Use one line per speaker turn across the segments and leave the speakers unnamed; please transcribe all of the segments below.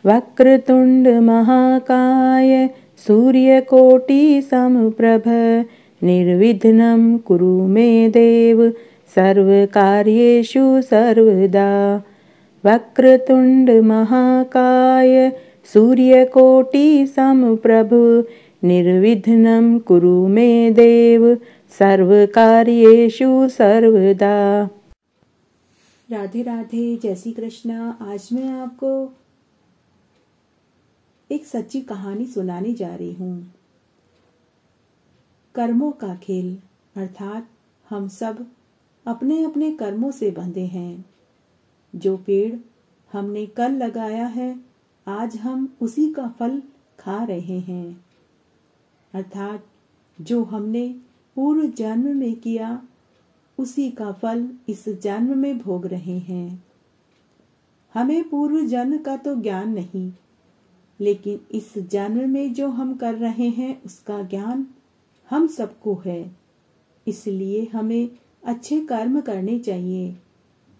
वक्रतुंड महाकाय सूर्यकोटि समप्रभ निर्विघ्नं कुरु मे देव सर्वकार्येषु सर्वदा। वक्रतुंड महाकाय सूर्यकोटि समप्रभ निर्विघ्नं कुरु मे देव सर्वकार्येषु सर्वदा।
राधे राधे, जय श्री कृष्णा। आज मैं आपको एक सच्ची कहानी सुनाने जा रही हूँ। कर्मों का खेल, अर्थात हम सब अपने अपने कर्मों से बंधे हैं। जो पेड़ हमने कल लगाया है, आज हम उसी का फल खा रहे हैं। अर्थात जो हमने पूर्व जन्म में किया, उसी का फल इस जन्म में भोग रहे हैं। हमें पूर्व जन्म का तो ज्ञान नहीं, लेकिन इस जन्म में जो हम कर रहे हैं उसका ज्ञान हम सबको है। इसलिए हमें अच्छे कर्म करने चाहिए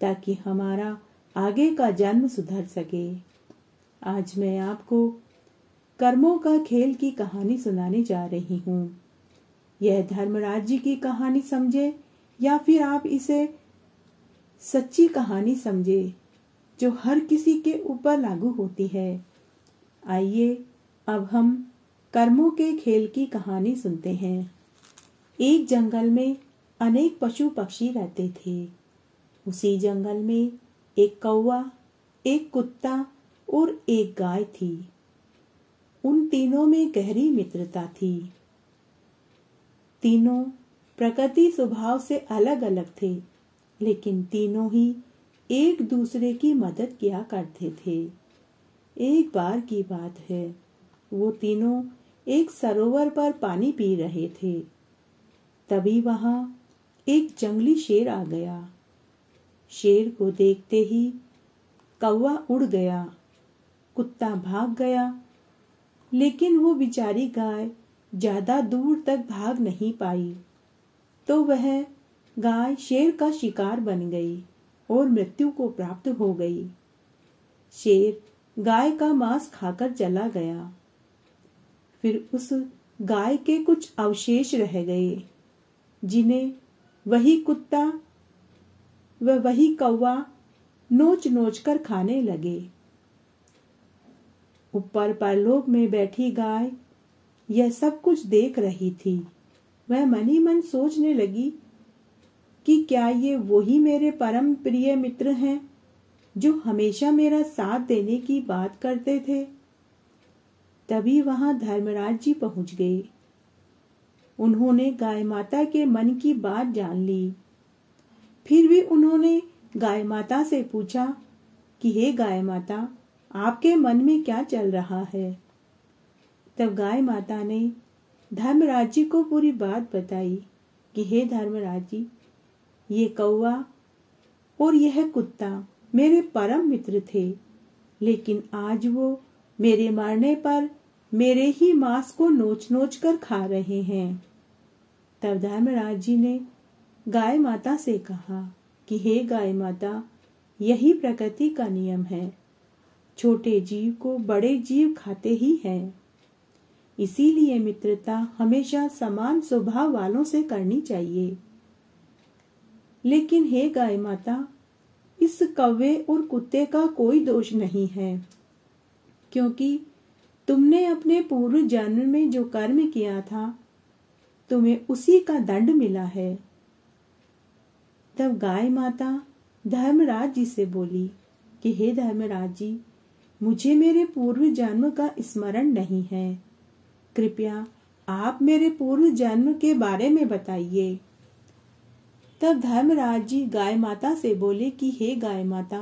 ताकि हमारा आगे का जन्म सुधर सके। आज मैं आपको कर्मों का खेल की कहानी सुनाने जा रही हूँ। यह धर्मराज जी की कहानी समझे या फिर आप इसे सच्ची कहानी समझे जो हर किसी के ऊपर लागू होती है। आइए अब हम कर्मों के खेल की कहानी सुनते हैं। एक जंगल में अनेक पशु पक्षी रहते थे। उसी जंगल में एक कौवा, एक कुत्ता और एक गाय थी। उन तीनों में गहरी मित्रता थी। तीनों प्रकृति स्वभाव से अलग अलग थे, लेकिन तीनों ही एक दूसरे की मदद किया करते थे। एक बार की बात है, वो तीनों एक सरोवर पर पानी पी रहे थे। तभी वहां एक जंगली शेर आ गया। शेर को देखते ही कौवा उड़ गया, कुत्ता भाग गया, लेकिन वो बेचारी गाय ज्यादा दूर तक भाग नहीं पाई। तो वह गाय शेर का शिकार बन गई और मृत्यु को प्राप्त हो गई। शेर गाय का मांस खाकर चला गया। फिर उस गाय के कुछ अवशेष रह गए, जिन्हें वही कुत्ता व वही कौवा नोच नोच कर खाने लगे। ऊपर परलोक में बैठी गाय यह सब कुछ देख रही थी। वह मन ही मन सोचने लगी कि क्या ये वही मेरे परम प्रिय मित्र हैं जो हमेशा मेरा साथ देने की बात करते थे। तभी वहां धर्मराज जी पहुंच गए। उन्होंने गाय माता के मन की बात जान ली। फिर भी उन्होंने गाय माता से पूछा कि हे गाय माता, आपके मन में क्या चल रहा है। तब गाय माता ने धर्मराज जी को पूरी बात बताई कि हे धर्मराज जी, ये कौवा और यह कुत्ता मेरे परम मित्र थे, लेकिन आज वो मेरे मरने पर मेरे ही मांस को नोच नोच कर खा रहे हैं। तब धर्मराज जी ने गाय माता से कहा कि हे गाय माता, यही प्रकृति का नियम है। छोटे जीव को बड़े जीव खाते ही हैं। इसीलिए मित्रता हमेशा समान स्वभाव वालों से करनी चाहिए। लेकिन हे गाय माता, इस कौवे और कुत्ते का कोई दोष नहीं है, क्योंकि तुमने अपने पूर्व जन्म में जो कर्म किया था, तुम्हें उसी का दंड मिला है। तब गाय माता धर्मराज जी से बोली कि हे धर्मराज जी, मुझे मेरे पूर्व जन्म का स्मरण नहीं है। कृपया आप मेरे पूर्व जन्म के बारे में बताइए। तब धर्मराज जी गाय माता से बोले कि हे गाय माता,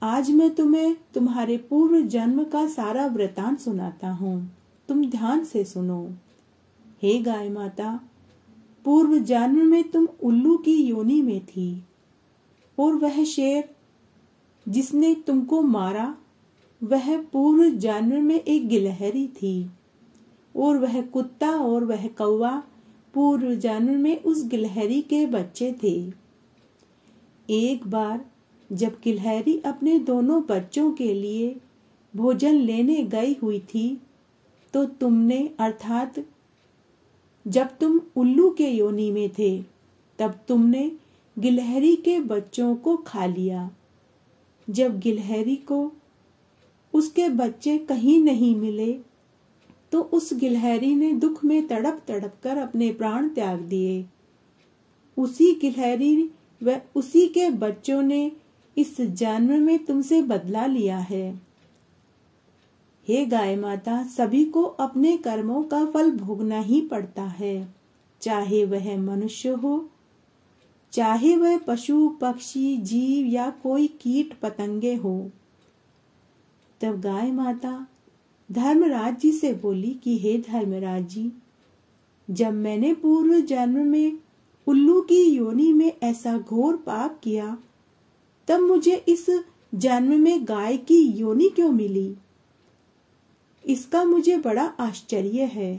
आज मैं तुम्हें तुम्हारे पूर्व जन्म का सारा वृतांत सुनाता हूँ। तुम ध्यान से सुनो। हे गाय माता, पूर्व जन्म में तुम उल्लू की योनि में थी और वह शेर जिसने तुमको मारा, वह पूर्व जन्म में एक गिलहरी थी और वह कुत्ता और वह कौवा पूर्व जन्म में उस गिलहरी के बच्चे थे। एक बार जब गिलहरी अपने दोनों बच्चों के लिए भोजन लेने गई हुई थी तो तुमने, अर्थात जब तुम उल्लू के योनि में थे, तब तुमने गिलहरी के बच्चों को खा लिया। जब गिलहरी को उसके बच्चे कहीं नहीं मिले तो उस गिलहरी ने दुख में तड़प तड़प कर अपने प्राण त्याग दिए। उसी गिलहरी व उसी के बच्चों ने इस जन्म में तुमसे बदला लिया है। हे गाय माता, सभी को अपने कर्मों का फल भोगना ही पड़ता है, चाहे वह मनुष्य हो, चाहे वह पशु पक्षी जीव या कोई कीट पतंगे हो। तब गाय माता धर्मराज जी से बोली कि हे धर्मराज जी, जब मैंने पूर्व जन्म में उल्लू की योनि में ऐसा घोर पाप किया, तब मुझे इस जन्म में गाय की योनि क्यों मिली? इसका मुझे बड़ा आश्चर्य है।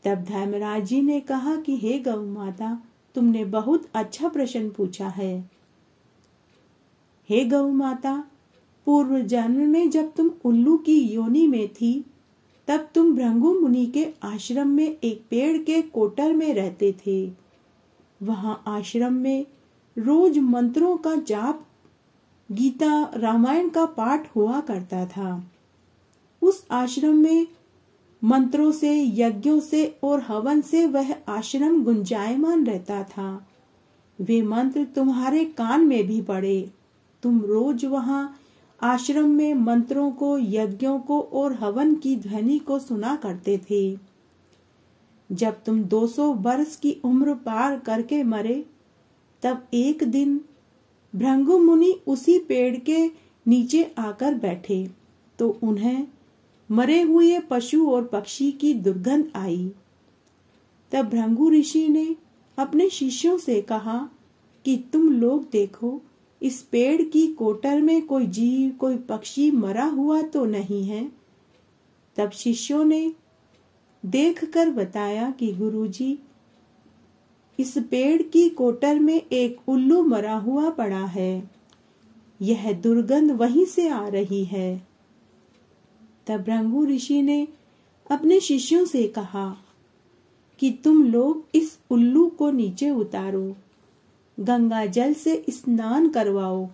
तब धर्मराज जी ने कहा कि हे गौ माता, तुमने बहुत अच्छा प्रश्न पूछा है। हे गौ माता, पूर्व जन्म में जब तुम उल्लू की योनि में थी, तब तुम भृंगु मुनि के आश्रम में एक पेड़ के कोटर में रहते थे। वहां आश्रम में रोज मंत्रों का जाप, गीता रामायण का पाठ हुआ करता था। उस आश्रम में मंत्रों से, यज्ञों से और हवन से वह आश्रम गुंजायमान रहता था। वे मंत्र तुम्हारे कान में भी पड़े। तुम रोज वहां आश्रम में मंत्रों को, यज्ञों को और हवन की ध्वनि को सुना करते थे। जब तुम 200 वर्ष की उम्र पार करके मरे, तब एक दिन भृंगु मुनि उसी पेड़ के नीचे आकर बैठे तो उन्हें मरे हुए पशु और पक्षी की दुर्गंध आई। तब भृंगु ऋषि ने अपने शिष्यों से कहा कि तुम लोग देखो, इस पेड़ की कोटर में कोई जीव, कोई पक्षी मरा हुआ तो नहीं है। तब शिष्यों ने देखकर बताया कि गुरुजी, इस पेड़ की कोटर में एक उल्लू मरा हुआ पड़ा है। यह दुर्गंध वहीं से आ रही है। तब भृंगु ऋषि ने अपने शिष्यों से कहा कि तुम लोग इस उल्लू को नीचे उतारो, गंगा जल से स्नान करवाओ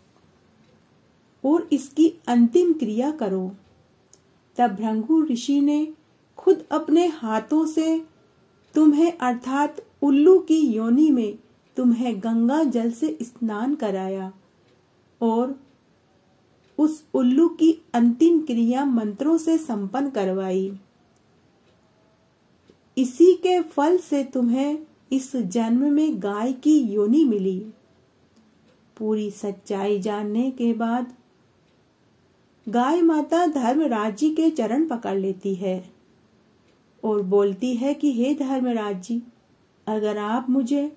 और इसकी अंतिम क्रिया करो। तब भृंगु ऋषि ने खुद अपने हाथों से तुम्हें, अर्थात उल्लू की योनि में तुम्हें गंगा जल से स्नान कराया और उस उल्लू की अंतिम क्रिया मंत्रों से संपन्न करवाई। इसी के फल से तुम्हें इस जन्म में गाय की योनि मिली। पूरी सच्चाई जानने के बाद गाय माता धर्मराज जी के चरण पकड़ लेती है और बोलती है कि हे धर्मराज जी, अगर आप मुझे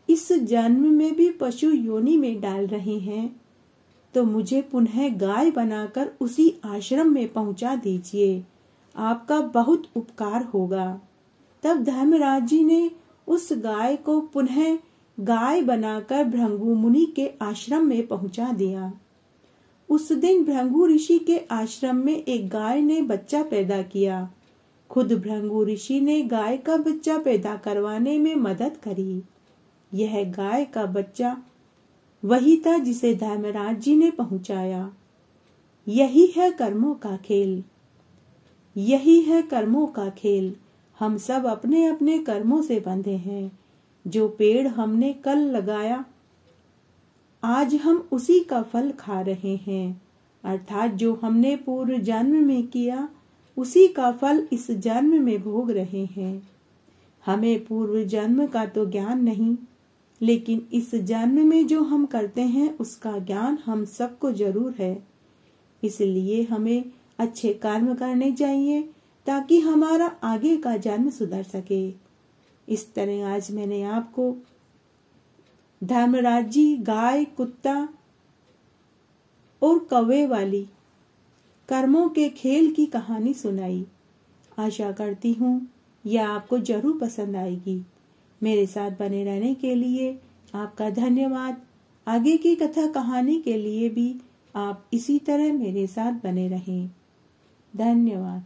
इस जन्म में भी पशु योनि में डाल रहे हैं तो मुझे पुनः गाय बनाकर उसी आश्रम में पहुंचा दीजिए, आपका बहुत उपकार होगा। तब धर्मराज जी ने उस गाय को पुनः गाय बनाकर भृंगु मुनि के आश्रम में पहुंचा दिया। उस दिन भृंगु ऋषि के आश्रम में एक गाय ने बच्चा पैदा किया। खुद भृंगु ऋषि ने गाय का बच्चा पैदा करवाने में मदद करी। यह गाय का बच्चा वही था जिसे धर्मराज जी ने पहुंचाया। यही है कर्मों का खेल, यही है कर्मों का खेल। हम सब अपने अपने कर्मों से बंधे हैं। जो पेड़ हमने कल लगाया, आज हम उसी का फल खा रहे हैं, अर्थात जो हमने पूर्व जन्म में किया उसी का फल इस जन्म में भोग रहे हैं। हमें पूर्व जन्म का तो ज्ञान नहीं, लेकिन इस जन्म में जो हम करते हैं उसका ज्ञान हम सबको जरूर है। इसलिए हमें अच्छे कर्म करने चाहिए ताकि हमारा आगे का जन्म सुधर सके। इस तरह आज मैंने आपको धर्मराज जी, गाय, कुत्ता और कौवे वाली कर्मों के खेल की कहानी सुनाई। आशा करती हूँ यह आपको जरूर पसंद आएगी। मेरे साथ बने रहने के लिए आपका धन्यवाद। आगे की कथा कहानी के लिए भी आप इसी तरह मेरे साथ बने रहें। धन्यवाद।